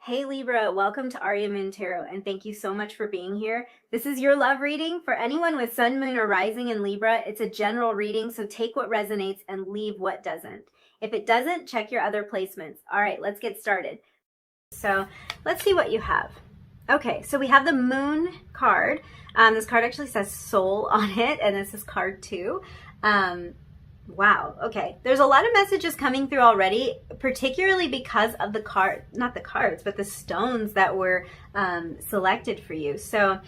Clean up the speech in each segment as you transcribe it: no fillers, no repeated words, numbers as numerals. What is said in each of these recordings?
Hey Libra, welcome to Arya Moon Tarot, and thank you so much for being here. This is your love reading for anyone with Sun, Moon, or Rising in Libra. It's a general reading, so take what resonates and leave what doesn't. If it doesn't, check your other placements. All right, let's get started. So let's see what you have. Okay, so we have the Moon card. This card actually says Soul on it, and this is card 2. Wow. Okay. There's a lot of messages coming through already, particularly because of the card, not the cards, but the stones that were selected for you. So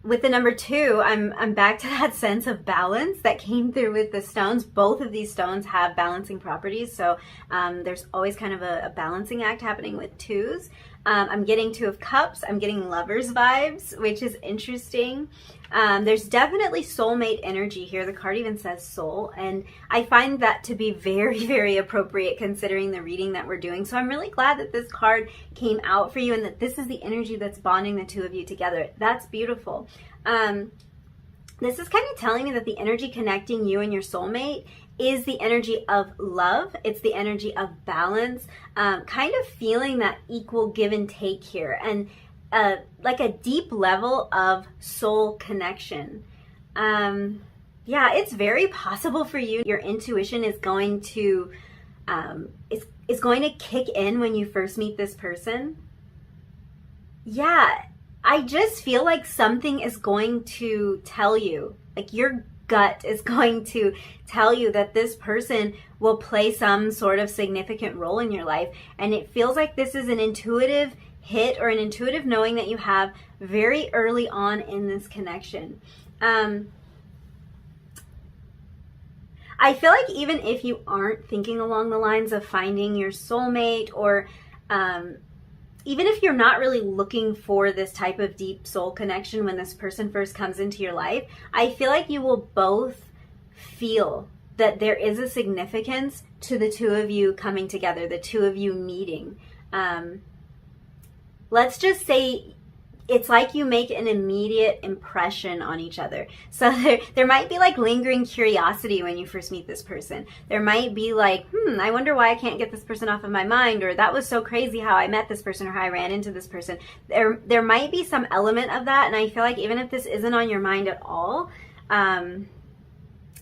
with the number 2, I'm back to that sense of balance that came through with the stones. Both of these stones have balancing properties. So there's always kind of a balancing act happening with 2s. I'm getting 2 of Cups. I'm getting Lovers vibes, which is interesting. There's definitely soulmate energy here. The card even says soul, and I find that to be very, very appropriate considering the reading that we're doing. So I'm really glad that this card came out for you and that this is the energy that's bonding the 2 of you together. That's beautiful. This is kind of telling me that the energy connecting you and your soulmate is the energy of love. It's the energy of balance, kind of feeling that equal give and take here, and like a deep level of soul connection. Yeah, it's very possible for you. Your intuition is going to is going to kick in when you first meet this person. Yeah, I just feel like something is going to tell you, like your gut is going to tell you that this person will play some sort of significant role in your life. And it feels like this is an intuitive hit or an intuitive knowing that you have very early on in this connection. I feel like even if you aren't thinking along the lines of finding your soulmate, or even if you're not really looking for this type of deep soul connection when this person first comes into your life, I feel like you will both feel that there is a significance to the 2 of you coming together, the 2 of you meeting. Let's just say it's like you make an immediate impression on each other. So there might be like lingering curiosity when you first meet this person. There might be like, I wonder why I can't get this person off of my mind, or that was so crazy how I met this person or how I ran into this person. There might be some element of that, and I feel like even if this isn't on your mind at all,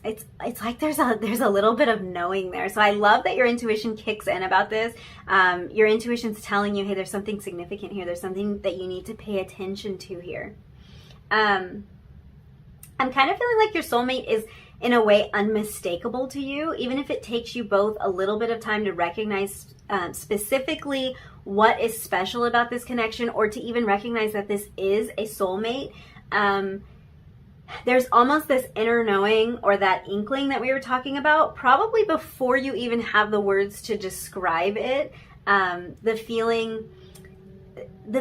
it's like there's a little bit of knowing there. So I love that your intuition kicks in about this. Your intuition's telling you, hey, there's something significant here. There's something that you need to pay attention to here. I'm kind of feeling like your soulmate is in a way unmistakable to you, even if it takes you both a little bit of time to recognize specifically what is special about this connection, or to even recognize that this is a soulmate. There's almost this inner knowing, or that inkling that we were talking about, probably before you even have the words to describe it. The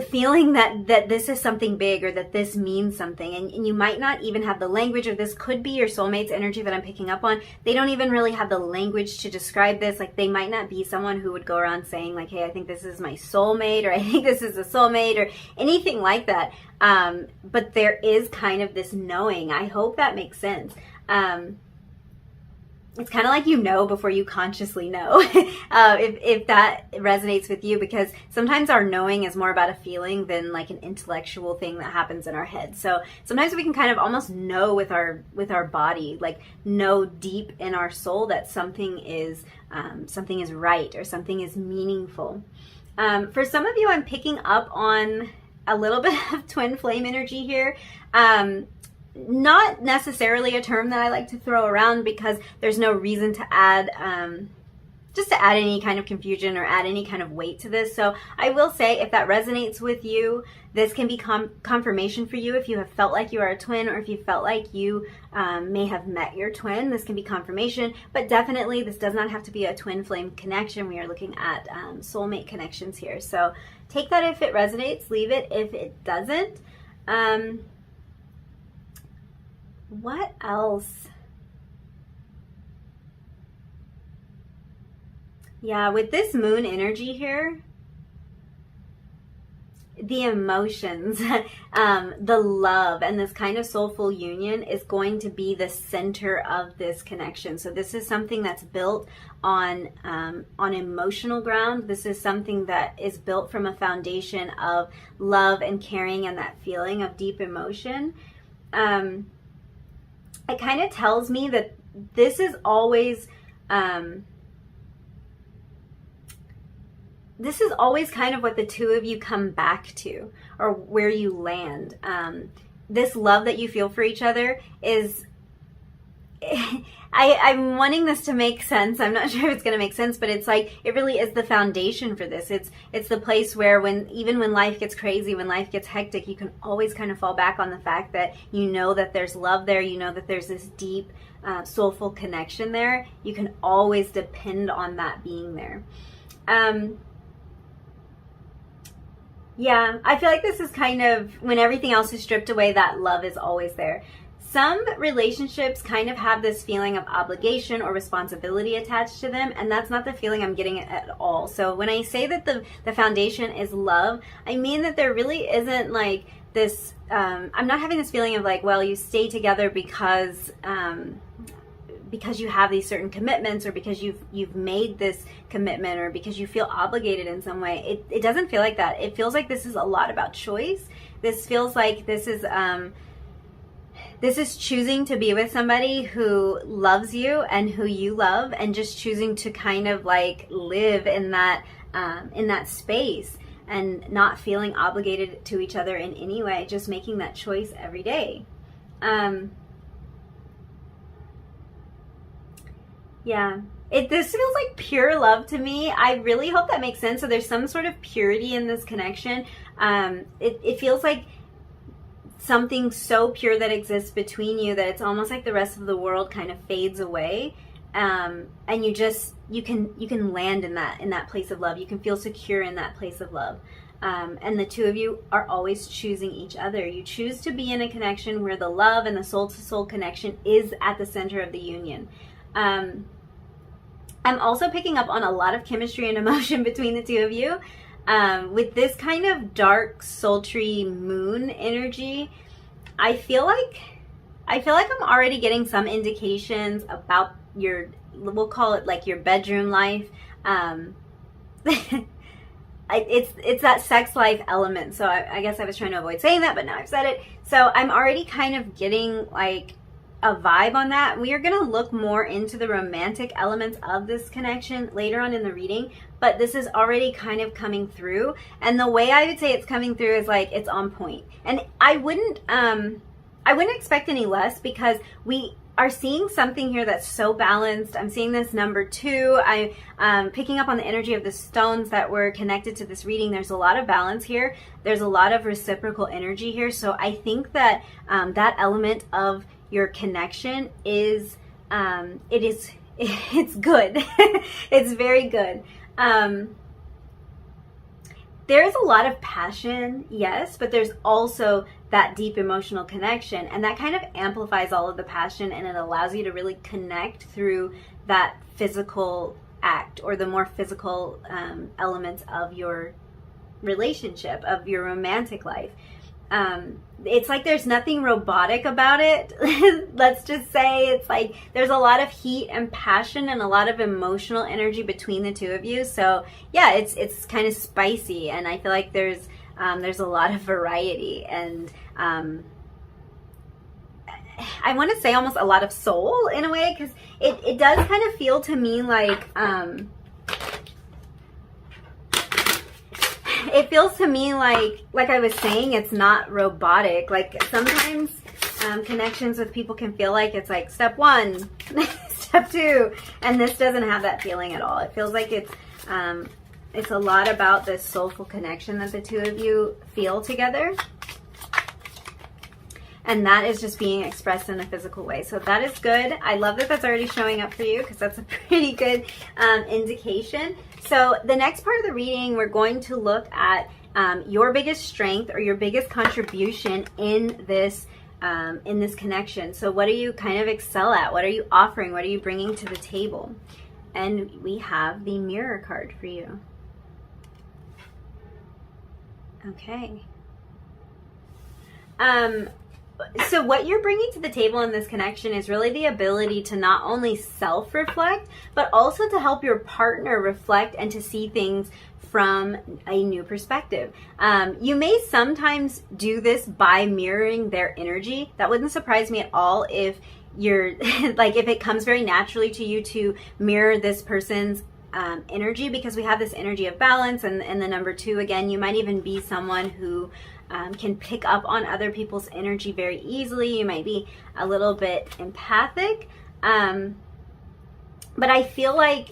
feeling that this is something big, or that this means something, and you might not even have the language, or this could be your soulmate's energy that I'm picking up on. They don't even really have the language to describe this. Like, they might not be someone who would go around saying like, hey, I think this is my soulmate, or I think this is a soulmate, or anything like that. But there is kind of this knowing. I hope that makes sense. It's kind of like you know before you consciously know, if that resonates with you, because sometimes our knowing is more about a feeling than like an intellectual thing that happens in our head. So sometimes we can kind of almost know with our body, like know deep in our soul that something is right, or something is meaningful. For some of you, I'm picking up on a little bit of twin flame energy here. Not necessarily a term that I like to throw around, because there's no reason to add just to add any kind of confusion or add any kind of weight to this. So I will say, if that resonates with you, this can be confirmation for you if you have felt like you are a twin, or if you felt like you may have met your twin. This can be confirmation, but definitely this does not have to be a twin flame connection. We are looking at soulmate connections here. So take that if it resonates, leave it if it doesn't. What else? Yeah, with this moon energy here, the emotions, the love, and this kind of soulful union is going to be the center of this connection. So this is something that's built on emotional ground. This is something that is built from a foundation of love and caring and that feeling of deep emotion. It kind of tells me that this is always kind of what the two of you come back to, or where you land. This love that you feel for each other is, I'm wanting this to make sense. I'm not sure if it's going to make sense, but it's like, it really is the foundation for this. It's the place where even when life gets crazy, when life gets hectic, you can always kind of fall back on the fact that you know that there's love there. You know that there's this deep, soulful connection there. You can always depend on that being there. Yeah, I feel like this is kind of, when everything else is stripped away, that love is always there. Some relationships kind of have this feeling of obligation or responsibility attached to them, and that's not the feeling I'm getting at all. So when I say that the foundation is love, I mean that there really isn't like this, I'm not having this feeling of like, well, you stay together because you have these certain commitments, or because you've made this commitment, or because you feel obligated in some way. It doesn't feel like that. It feels like this is a lot about choice. This feels like this is choosing to be with somebody who loves you and who you love, and just choosing to kind of like live in that space and not feeling obligated to each other in any way, just making that choice every day. Yeah, this feels like pure love to me. I really hope that makes sense. So there's some sort of purity in this connection. It feels like something so pure that exists between you that it's almost like the rest of the world kind of fades away. And you can land in that place of love. You can feel secure in that place of love. And the two of you are always choosing each other. You choose to be in a connection where the love and the soul-to-soul connection is at the center of the union. I'm also picking up on a lot of chemistry and emotion between the two of you. With this kind of dark, sultry moon energy, I feel like I'm already getting some indications about we'll call it like your bedroom life. It's that sex life element. So I guess I was trying to avoid saying that, but now I've said it. So I'm already kind of getting like a vibe on that. We are going to look more into the romantic elements of this connection later on in the reading, but this is already kind of coming through, and the way I would say it's coming through is like it's on point. And I wouldn't expect any less, because we are seeing something here that's so balanced. I'm seeing this number 2. I'm picking up on the energy of the stones that were connected to this reading. There's a lot of balance here. There's a lot of reciprocal energy here. So I think that that element of your connection is it's good. It's very good. There's a lot of passion, yes, but there's also that deep emotional connection, and that kind of amplifies all of the passion, and it allows you to really connect through that physical act, or the more physical elements of your relationship, of your romantic life. It's like there's nothing robotic about it. Let's just say it's like there's a lot of heat and passion and a lot of emotional energy between the two of you. So yeah, it's kind of spicy, and I feel like there's a lot of variety, and I want to say almost a lot of soul in a way, because it does kind of feel to me like it feels to me like I was saying, it's not robotic. Like sometimes connections with people can feel like it's like step 1, step 2, and this doesn't have that feeling at all. It feels like it's a lot about this soulful connection that the two of you feel together. And that is just being expressed in a physical way. So that is good. I love that that's already showing up for you, because that's a pretty good indication. So the next part of the reading, we're going to look at your biggest strength or your biggest contribution in this connection. So what do you kind of excel at? What are you offering? What are you bringing to the table? And we have the Mirror card for you. Okay. So what you're bringing to the table in this connection is really the ability to not only self-reflect, but also to help your partner reflect and to see things from a new perspective. You may sometimes do this by mirroring their energy. That wouldn't surprise me at all if you're like, if it comes very naturally to you to mirror this person's energy, because we have this energy of balance. And the number 2, again, you might even be someone who can pick up on other people's energy very easily. You might be a little bit empathic. But I feel like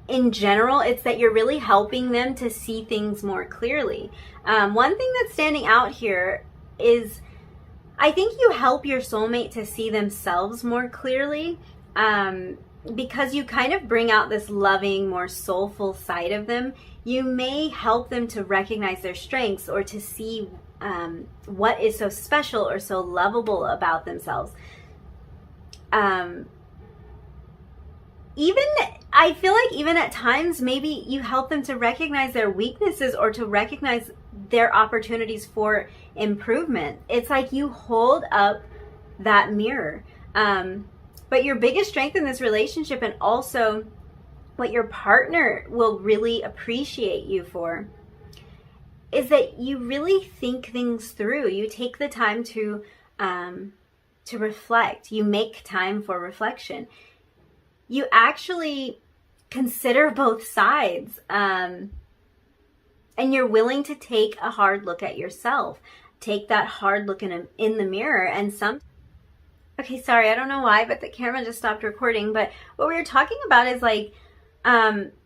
in general, it's that you're really helping them to see things more clearly. One thing that's standing out here is I think you help your soulmate to see themselves more clearly, because you kind of bring out this loving, more soulful side of them. You may help them to recognize their strengths or to see what is so special or so lovable about themselves. Even, I feel like even at times, maybe you help them to recognize their weaknesses or to recognize their opportunities for improvement. It's like you hold up that mirror. But your biggest strength in this relationship, and also what your partner will really appreciate you for, is that you really think things through. You take the time to reflect. You make time for reflection. You actually consider both sides, and you're willing to take a hard look at yourself. Take that hard look in the mirror. And okay, sorry, I don't know why, but the camera just stopped recording. But what we were talking about is like,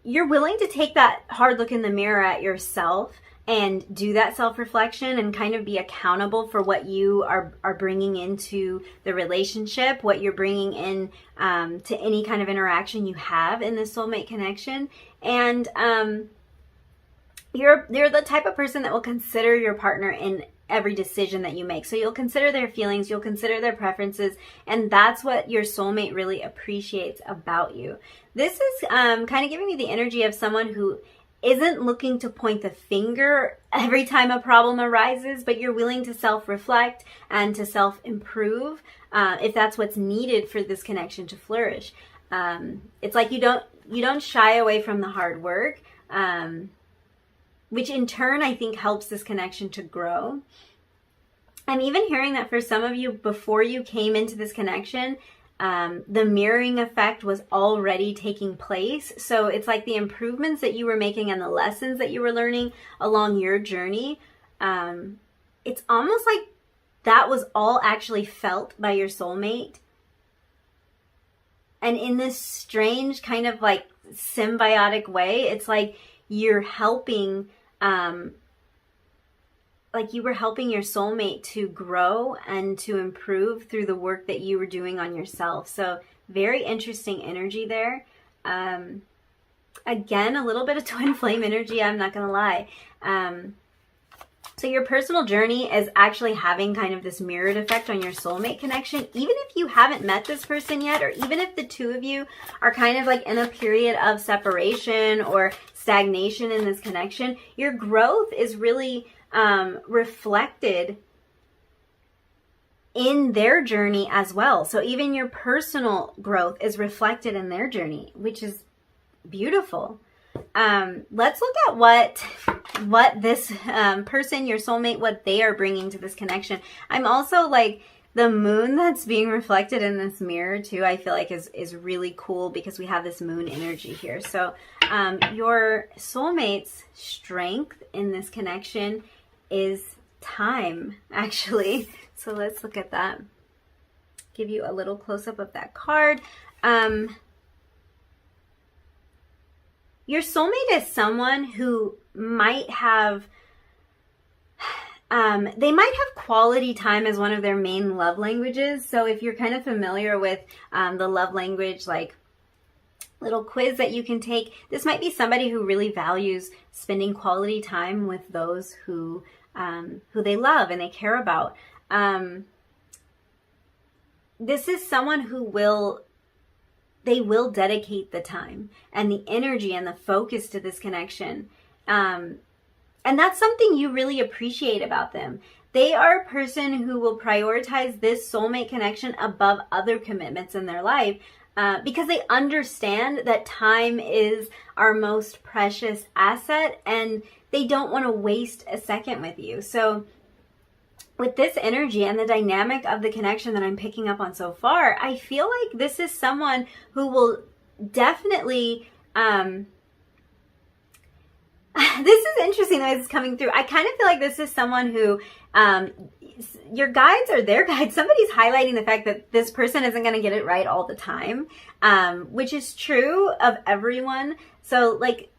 you're willing to take that hard look in the mirror at yourself and do that self-reflection and kind of be accountable for what you are bringing into the relationship, what you're bringing in to any kind of interaction you have in the soulmate connection. And you're the type of person that will consider your partner in every decision that you make. So you'll consider their feelings, you'll consider their preferences, and that's what your soulmate really appreciates about you. This is kind of giving me the energy of someone who isn't looking to point the finger every time a problem arises, but you're willing to self-reflect and to self-improve if that's what's needed for this connection to flourish. It's like you don't shy away from the hard work, which in turn I think helps this connection to grow. I'm even hearing that for some of you, before you came into this connection, the mirroring effect was already taking place. So it's like the improvements that you were making and the lessons that you were learning along your journey, it's almost like that was all actually felt by your soulmate. And in this strange kind of like symbiotic way, it's like you're helping, like you were helping your soulmate to grow and to improve through the work that you were doing on yourself. So very interesting energy there. Again, a little bit of twin flame energy, I'm not going to lie. So your personal journey is actually having kind of this mirrored effect on your soulmate connection. Even if you haven't met this person yet, or even if the two of you are kind of like in a period of separation or stagnation in this connection, your growth is really reflected in their journey as well. So even your personal growth is reflected in their journey, which is beautiful. Let's look at what this person, your soulmate, what they are bringing to this connection. I'm also like, the moon that's being reflected in this mirror too, I feel like is really cool, because we have this moon energy here. So your soulmate's strength in this connection is time, actually. So let's look at that. Give you a little close-up of that card. Your soulmate is someone who might have, they might have quality time as one of their main love languages. So if you're kind of familiar with the love language, like little quiz that you can take, this might be somebody who really values spending quality time with those who they love and they care about. This is someone who will dedicate the time and the energy and the focus to this connection. And that's something you really appreciate about them. They are a person who will prioritize this soulmate connection above other commitments in their life because they understand that time is our most precious asset and they don't want to waste a second with you. So with this energy and the dynamic of the connection that I'm picking up on so far, I feel like this is someone who will definitely... this is interesting the way this is coming through. I kind of feel like this is someone who, your guides or their guides, somebody's highlighting the fact that this person isn't going to get it right all the time, which is true of everyone. So like,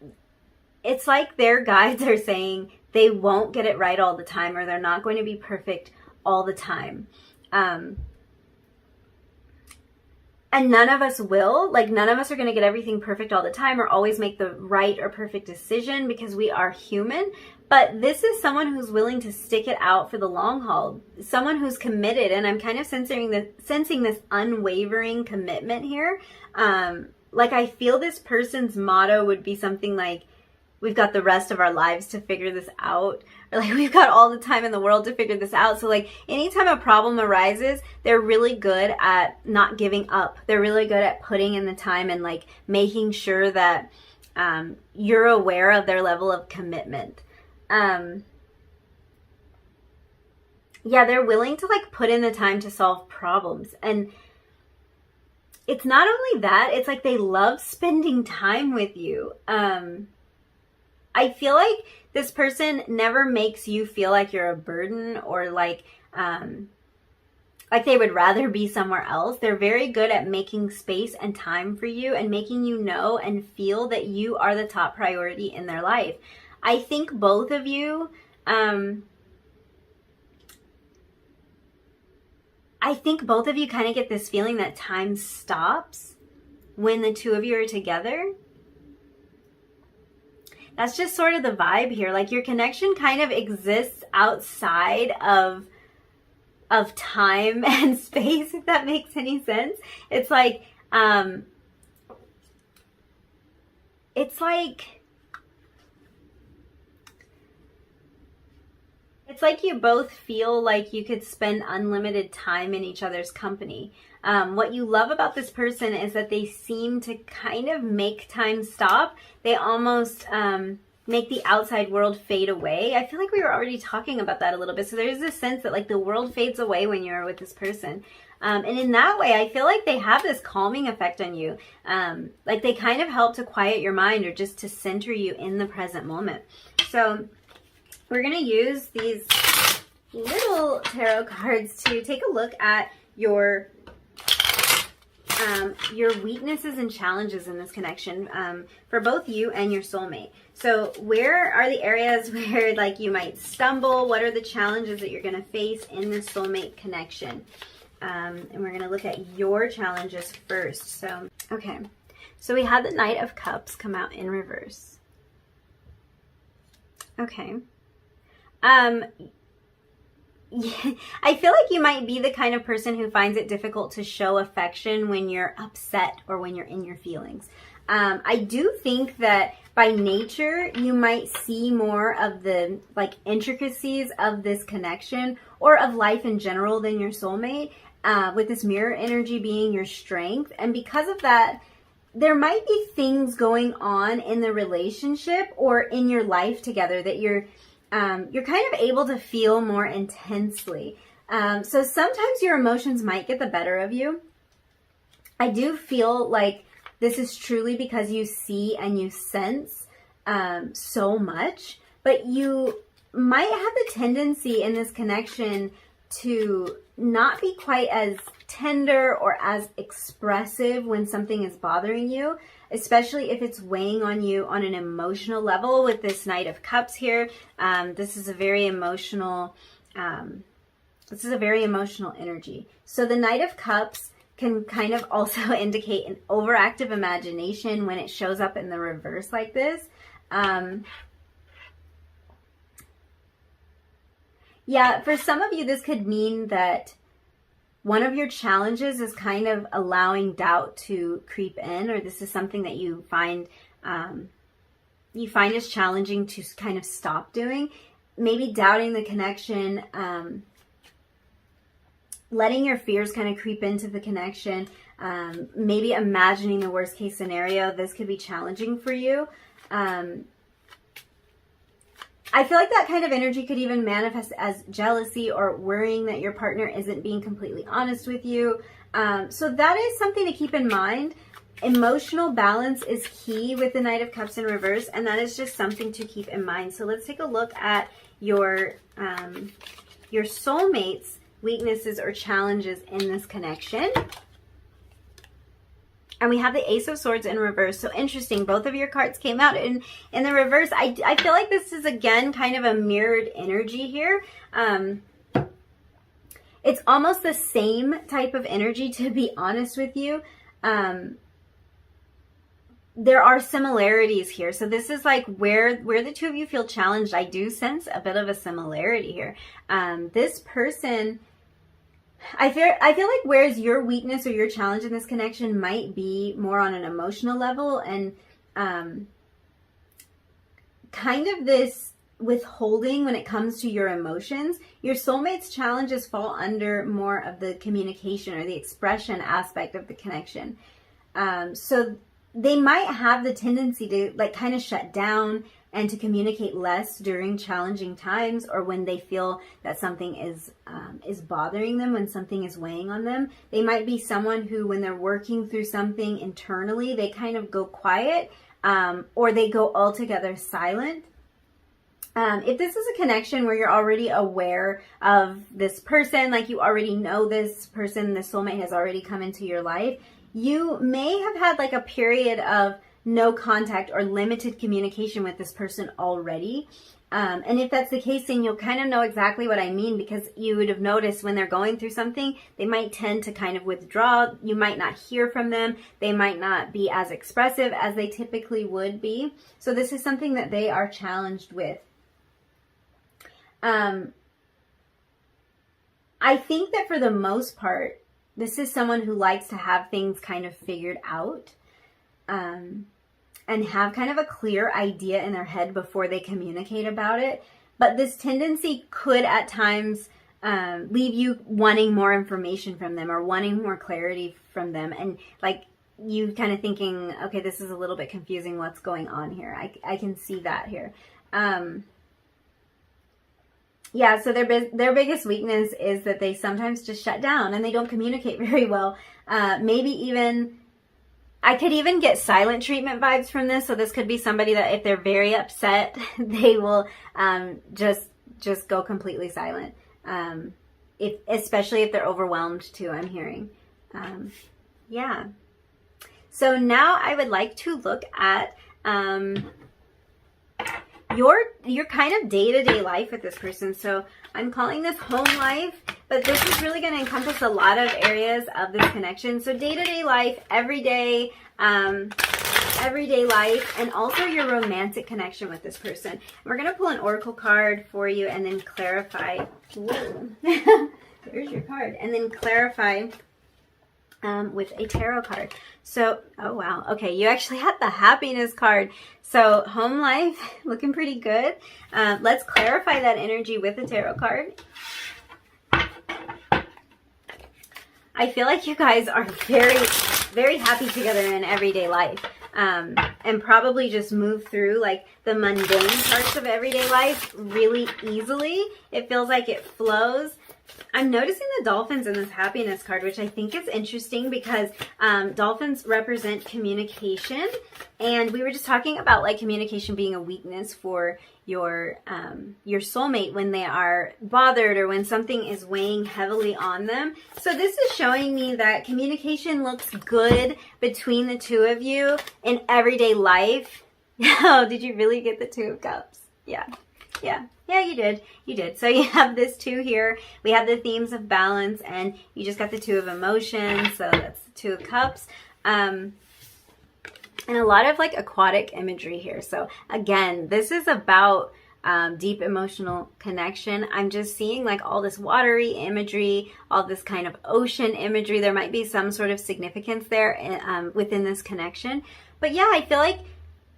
it's like their guides are saying they won't get it right all the time, or they're not going to be perfect all the time. And none of us will, like none of us are going to get everything perfect all the time or always make the right or perfect decision because we are human. But this is someone who's willing to stick it out for the long haul. Someone who's committed. And I'm kind of sensing this unwavering commitment here. Like I feel this person's motto would be something like, we've got the rest of our lives to figure this out. Or like, we've got all the time in the world to figure this out. So like anytime a problem arises, they're really good at not giving up. They're really good at putting in the time and like making sure that you're aware of their level of commitment. Yeah, they're willing to like put in the time to solve problems. And it's not only that, it's like they love spending time with you. I feel like this person never makes you feel like you're a burden or like they would rather be somewhere else. They're very good at making space and time for you and making you know and feel that you are the top priority in their life. I think both of you, kind of get this feeling that time stops when the two of you are together. That's just sort of the vibe here. Like your connection kind of exists outside of time and space, if that makes any sense. It's like you both feel like you could spend unlimited time in each other's company. What you love about this person is that they seem to kind of make time stop. They almost make the outside world fade away. I feel like we were already talking about that a little bit. So there's this sense that like the world fades away when you're with this person. And in that way, I feel like they have this calming effect on you. Like they kind of help to quiet your mind or just to center you in the present moment. So we're going to use these little tarot cards to take a look at your weaknesses and challenges in this connection for both you and your soulmate. So where are the areas where like you might stumble? What are the challenges that you're going to face in this soulmate connection? And we're going to look at your challenges first. So, okay. So we had the Knight of Cups come out in reverse. Okay. Yeah, I feel like you might be the kind of person who finds it difficult to show affection when you're upset or when you're in your feelings. I do think that by nature, you might see more of the like intricacies of this connection or of life in general than your soulmate, with this mirror energy being your strength. And because of that, there might be things going on in the relationship or in your life together that you're kind of able to feel more intensely. So sometimes your emotions might get the better of you. I do feel like this is truly because you see and you sense so much, but you might have the tendency in this connection to not be quite as tender or as expressive when something is bothering you, especially if it's weighing on you on an emotional level. With this Knight of Cups here, this is a very emotional energy. So the Knight of Cups can kind of also indicate an overactive imagination when it shows up in the reverse like this. Yeah, for some of you, this could mean that one of your challenges is kind of allowing doubt to creep in, or this is something that you find you find is challenging to kind of stop doing. Maybe doubting the connection, letting your fears kind of creep into the connection, maybe imagining the worst case scenario. This could be challenging for you. I feel like that kind of energy could even manifest as jealousy or worrying that your partner isn't being completely honest with you. So that is something to keep in mind. Emotional balance is key with the Knight of Cups in reverse, and that is just something to keep in mind. So let's take a look at your soulmate's weaknesses or challenges in this connection. And we have the Ace of Swords in reverse. So interesting. Both of your cards came out in the reverse. I feel like this is, again, kind of a mirrored energy here. It's almost the same type of energy, to be honest with you. There are similarities here. So this is like where the two of you feel challenged. I do sense a bit of a similarity here. This person... I feel like whereas your weakness or your challenge in this connection might be more on an emotional level and kind of this withholding when it comes to your emotions, your soulmate's challenges fall under more of the communication or the expression aspect of the connection. So they might have the tendency to like kind of shut down and to communicate less during challenging times, or when they feel that something is bothering them, when something is weighing on them. They might be someone who, when they're working through something internally, they kind of go quiet, or they go altogether silent. If this is a connection where you're already aware of this person, like you already know this person, the soulmate has already come into your life, you may have had like a period of no contact or limited communication with this person already. And if that's the case, then you'll kind of know exactly what I mean, because you would have noticed when they're going through something, they might tend to kind of withdraw. You might not hear from them. They might not be as expressive as they typically would be. So this is something that they are challenged with. I think that for the most part, this is someone who likes to have things kind of figured out. And have kind of a clear idea in their head before they communicate about it. But this tendency could at times leave you wanting more information from them or wanting more clarity from them. And like you kind of thinking, okay, this is a little bit confusing. What's going on here? I can see that here. Yeah, so their biggest weakness is that they sometimes just shut down and they don't communicate very well. Maybe even... I could even get silent treatment vibes from this. So this could be somebody that if they're very upset, they will just go completely silent. Especially if they're overwhelmed too, I'm hearing. Yeah. So now I would like to look at your kind of day-to-day life with this person. So I'm calling this home life, but this is really going to encompass a lot of areas of this connection. So day-to-day life, everyday life, and also your romantic connection with this person. And we're going to pull an oracle card for you and then clarify. Whoa. There's your card. And then clarify with a tarot card. So, oh wow. Okay, you actually had the happiness card. So home life, looking pretty good. Let's clarify that energy with a tarot card. I feel like you guys are very, very happy together in everyday life. And probably just move through like the mundane parts of everyday life really easily. It feels like it flows. I'm noticing the dolphins in this happiness card, which I think is interesting because dolphins represent communication. And we were just talking about like communication being a weakness for your soulmate when they are bothered or when something is weighing heavily on them. So this is showing me that communication looks good between the two of you in everyday life. Oh, did you really get the Two of Cups? Yeah. Yeah, you did. You did. So you have this two here. We have the themes of balance, and you just got the Two of Emotions. So that's the Two of Cups. And a lot of like aquatic imagery here. So again, this is about deep emotional connection. I'm just seeing like all this watery imagery, all this kind of ocean imagery. There might be some sort of significance there within this connection. But yeah, I feel like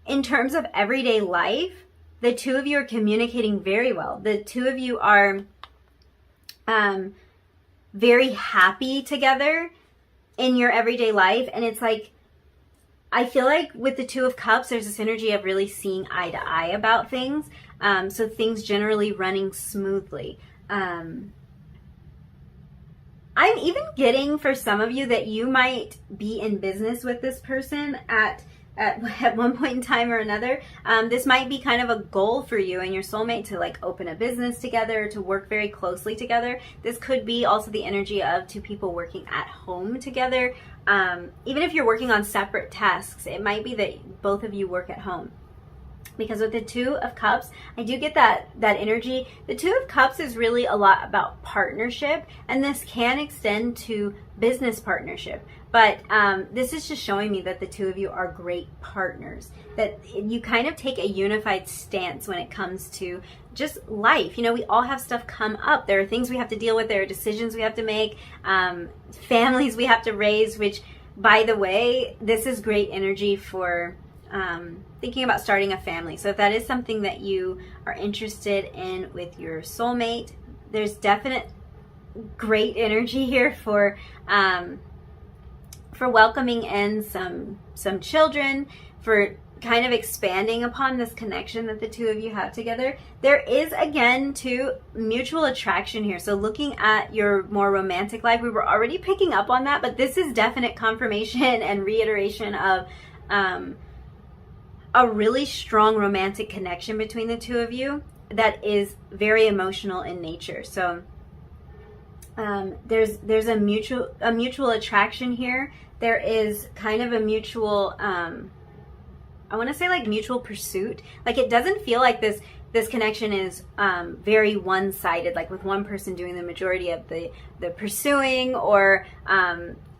in terms of everyday life, the two of you are communicating very well. The two of you are very happy together in your everyday life. And it's like, I feel like with the Two of Cups, there's this energy of really seeing eye to eye about things. So things generally running smoothly. I'm even getting for some of you that you might be in business with this person at one point in time or another. This might be kind of a goal for you and your soulmate to like open a business together, to work very closely together. This could be also the energy of two people working at home together. Even if you're working on separate tasks, it might be that both of you work at home. Because with the Two of Cups, I do get that energy. The Two of Cups is really a lot about partnership, and this can extend to business partnership. But this is just showing me that the two of you are great partners, that you kind of take a unified stance when it comes to just life. You know, we all have stuff come up. There are things we have to deal with. There are decisions we have to make, families we have to raise, which, by the way, this is great energy for thinking about starting a family. So if that is something that you are interested in with your soulmate, there's definite great energy here for welcoming in some children, for kind of expanding upon this connection that the two of you have together. There is, again, too, mutual attraction here. So looking at your more romantic life, we were already picking up on that, but this is definite confirmation and reiteration of a really strong romantic connection between the two of you that is very emotional in nature. So there's a mutual attraction here. There is kind of a mutual, I want to say like mutual pursuit. Like it doesn't feel like this connection is very one-sided, like with one person doing the majority of the pursuing or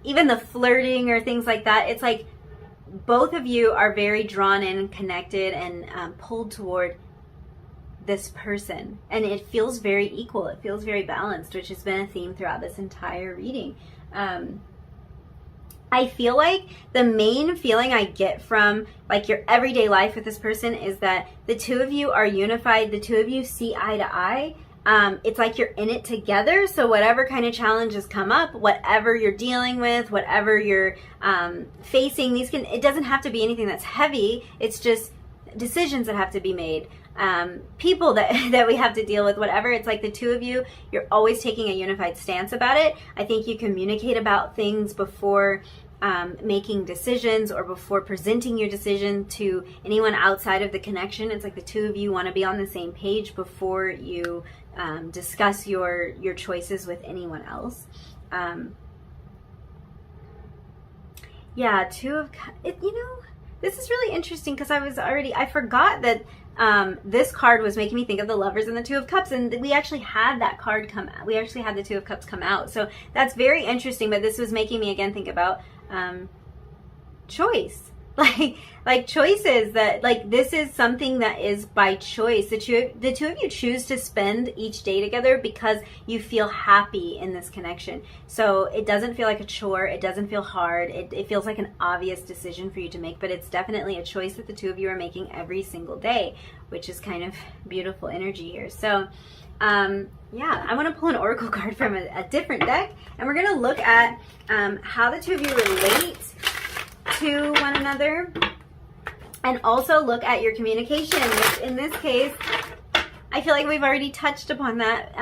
even the flirting or things like that. It's like both of you are very drawn in, connected, and pulled toward this person, and it feels very equal. It feels very balanced, which has been a theme throughout this entire reading. I feel like the main feeling I get from like your everyday life with this person is that the two of you are unified. The two of you see eye to eye. It's like you're in it together. So whatever kind of challenges come up, whatever you're dealing with, whatever you're facing, it doesn't have to be anything that's heavy. It's just decisions that have to be made, people that we have to deal with, whatever. It's like the two of you, you're always taking a unified stance about it. I think you communicate about things before making decisions or before presenting your decision to anyone outside of the connection. It's like the two of you want to be on the same page before you discuss your choices with anyone else. Yeah, Two of it. You know, this is really interesting because I forgot that this card was making me think of the Lovers and the Two of Cups, and we actually had that card come out. We actually had the Two of Cups come out, so that's very interesting. But this was making me again think about choice, like choices, that like this is something that is by choice. The two of you choose to spend each day together because you feel happy in this connection. So it doesn't feel like a chore. It doesn't feel hard. It feels like an obvious decision for you to make, but it's definitely a choice that the two of you are making every single day, which is kind of beautiful energy here. So yeah, I want to pull an oracle card from a different deck, and we're going to look at how the two of you relate to one another, and also look at your communication, which in this case, I feel like we've already touched upon that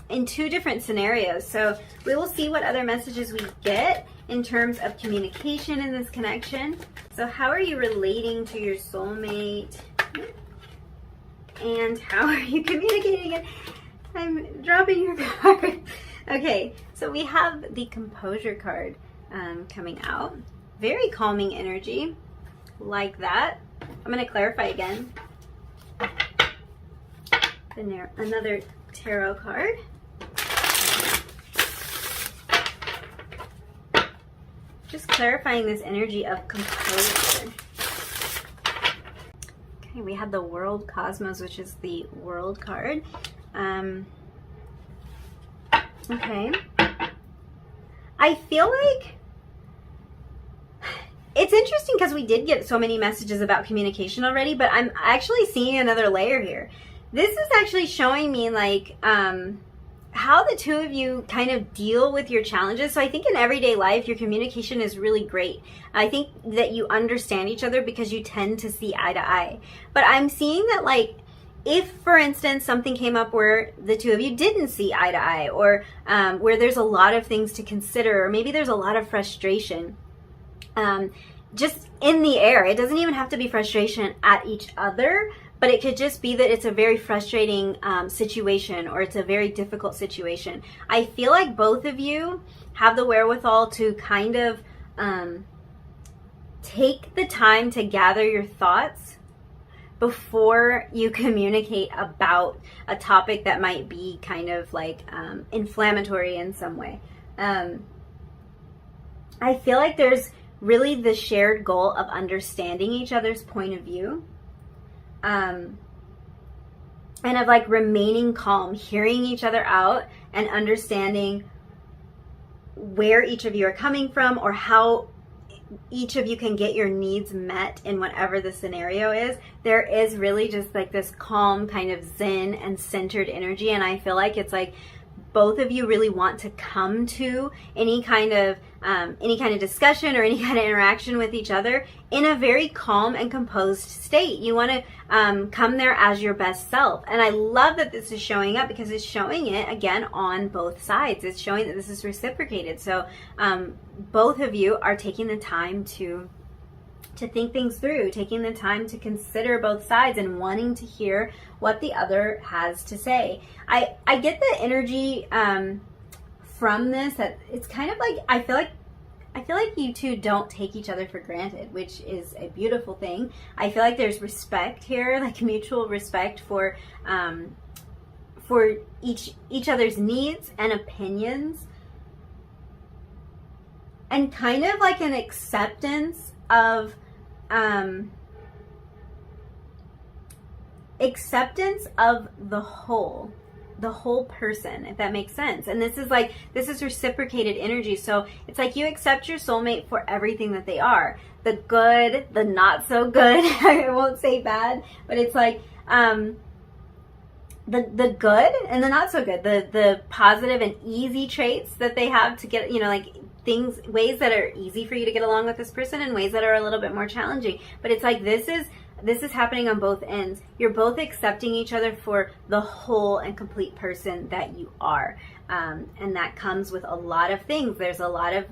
in two different scenarios. So we will see what other messages we get in terms of communication in this connection. So how are you relating to your soulmate? And how are you communicating it? I'm dropping your card. Okay, so we have the Composure card coming out. Very calming energy, like that. I'm going to clarify again. Another tarot card. Just clarifying this energy of composure. Okay, we have the World Cosmos, which is the World card. Okay. I feel like it's interesting because we did get so many messages about communication already, but I'm actually seeing another layer here. This is actually showing me like how the two of you kind of deal with your challenges. So I think in everyday life, your communication is really great. I think that you understand each other because you tend to see eye to eye. But I'm seeing that like, if, for instance, something came up where the two of you didn't see eye to eye, or where there's a lot of things to consider, or maybe there's a lot of frustration, just in the air. It doesn't even have to be frustration at each other, but it could just be that it's a very frustrating situation, or it's a very difficult situation. I feel like both of you have the wherewithal to kind of take the time to gather your thoughts before you communicate about a topic that might be kind of like inflammatory in some way. I feel like there's really the shared goal of understanding each other's point of view, and of like remaining calm, hearing each other out and understanding where each of you are coming from, or how each of you can get your needs met in whatever the scenario is. There is really just like this calm kind of zen and centered energy, and I feel like it's like both of you really want to come to any kind of discussion or any kind of interaction with each other in a very calm and composed state. You want to come there as your best self. And I love that this is showing up, because it's showing it again on both sides. It's showing that this is reciprocated. So both of you are taking the time to think things through, taking the time to consider both sides and wanting to hear what the other has to say. I get the energy from this that it's kind of like, I feel like you two don't take each other for granted, which is a beautiful thing. I feel like there's respect here, like mutual respect for each other's needs and opinions, and kind of like an acceptance of the whole person, if that makes sense. And this is reciprocated energy. So it's like you accept your soulmate for everything that they are, the good, the not so good. I won't say bad, but it's like the good and the not so good, the positive and easy traits that they have to get, like ways that are easy for you to get along with this person, and ways that are a little bit more challenging. But it's like this is happening on both ends. You're both accepting each other for the whole and complete person that you are, and that comes with a lot of things. There's a lot of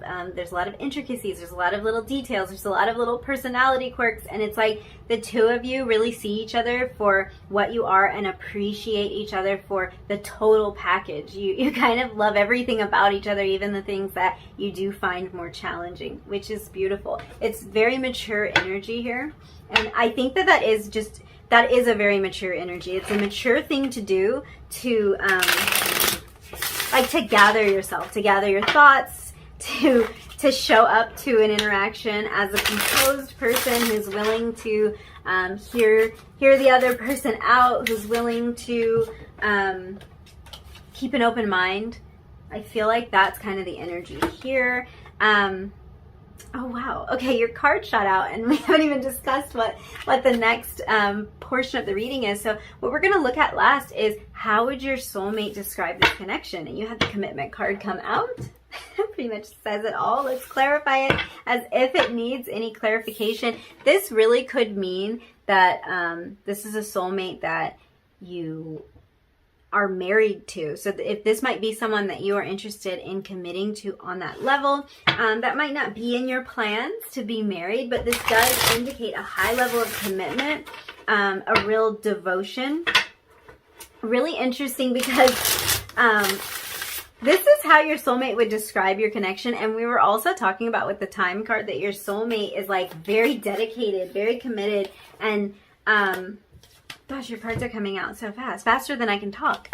intricacies. There's a lot of little details. There's a lot of little personality quirks, and it's like the two of you really see each other for what you are and appreciate each other for the total package. You kind of love everything about each other, even the things that you do find more challenging, which is beautiful. It's very mature energy here. And I think that is a very mature energy. It's a mature thing to do, to gather yourself, to gather your thoughts, to show up to an interaction as a composed person who's willing to hear the other person out, who's willing to keep an open mind. I feel like that's kind of the energy here. Oh, wow. Okay, your card shot out, and we haven't even discussed what the next portion of the reading is. So what we're going to look at last is, how would your soulmate describe this connection? And you had the commitment card come out. Pretty much says it all. Let's clarify it as if it needs any clarification. This really could mean that this is a soulmate that you are married to. So if this might be someone that you are interested in committing to on that level, that might not be in your plans to be married, but this does indicate a high level of commitment, a real devotion. Really interesting, because this is how your soulmate would describe your connection. And we were also talking about with the time card that your soulmate is like very dedicated, very committed, and gosh, your cards are coming out so fast, faster than I can talk.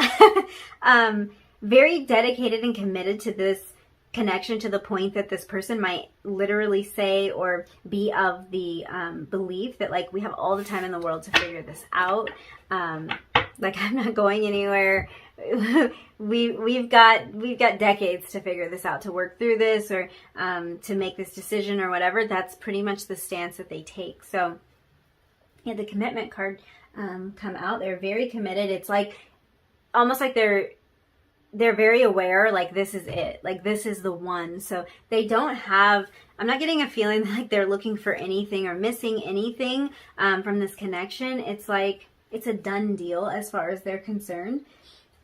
Very dedicated and committed to this connection, to the point that this person might literally say or be of the belief that like we have all the time in the world to figure this out. Like, I'm not going anywhere. We've got decades to figure this out, to work through this, or to make this decision or whatever. That's pretty much the stance that they take. So yeah, the commitment card come out. They're very committed. It's like almost like they're very aware, like this is it, like this is the one. So they don't have, I'm not getting a feeling like they're looking for anything or missing anything from this connection. It's like it's a done deal as far as they're concerned.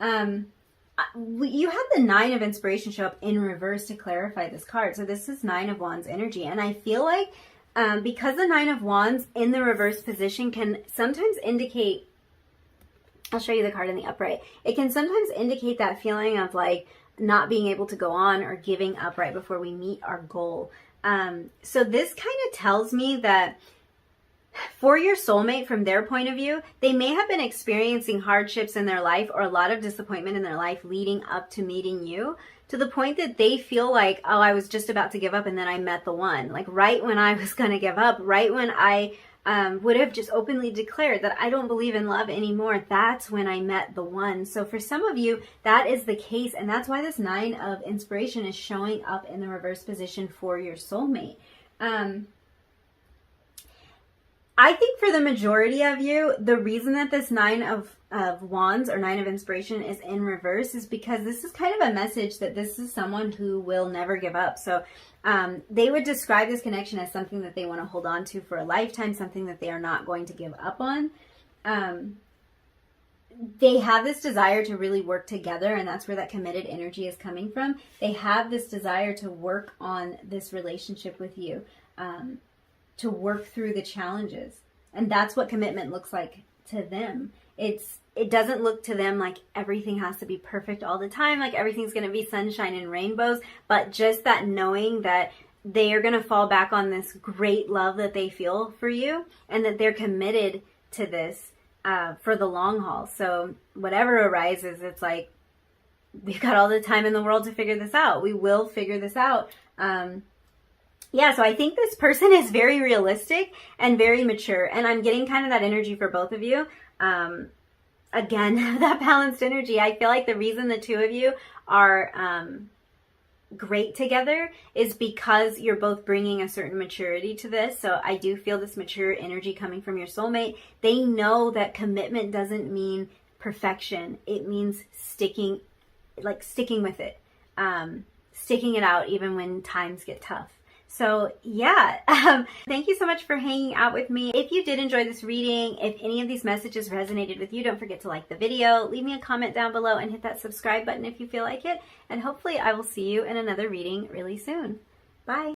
You had the Nine of Inspiration show up in reverse to clarify this card. So this is Nine of Wands energy. And I feel like because the Nine of Wands in the reverse position can sometimes indicate, I'll show you the card in the upright. It can sometimes indicate that feeling of like not being able to go on or giving up right before we meet our goal. So this kind of tells me that for your soulmate, from their point of view, they may have been experiencing hardships in their life or a lot of disappointment in their life leading up to meeting you, to the point that they feel like, oh, I was just about to give up and then I met the one. Like right when I was going to give up, right when I would have just openly declared that I don't believe in love anymore, that's when I met the one. So for some of you, that is the case. And that's why this Nine of Inspiration is showing up in the reverse position for your soulmate. I think for the majority of you, the reason that this Nine of Wands or Nine of Inspiration is in reverse is because this is kind of a message that this is someone who will never give up. So they would describe this connection as something that they want to hold on to for a lifetime, something that they are not going to give up on. They have this desire to really work together, and that's where that committed energy is coming from. They have this desire to work on this relationship with you, to work through the challenges. And that's what commitment looks like to them. It doesn't look to them like everything has to be perfect all the time, like everything's going to be sunshine and rainbows, but just that knowing that they are going to fall back on this great love that they feel for you, and that they're committed to this for the long haul. So whatever arises, it's like, we've got all the time in the world to figure this out. We will figure this out. Yeah, so I think this person is very realistic and very mature, and I'm getting kind of that energy for both of you. Again, that balanced energy. I feel like the reason the two of you are great together is because you're both bringing a certain maturity to this. So I do feel this mature energy coming from your soulmate. They know that commitment doesn't mean perfection. It means sticking with it, sticking it out even when times get tough. So yeah, thank you so much for hanging out with me. If you did enjoy this reading, if any of these messages resonated with you, don't forget to like the video, leave me a comment down below, and hit that subscribe button if you feel like it. And hopefully I will see you in another reading really soon. Bye.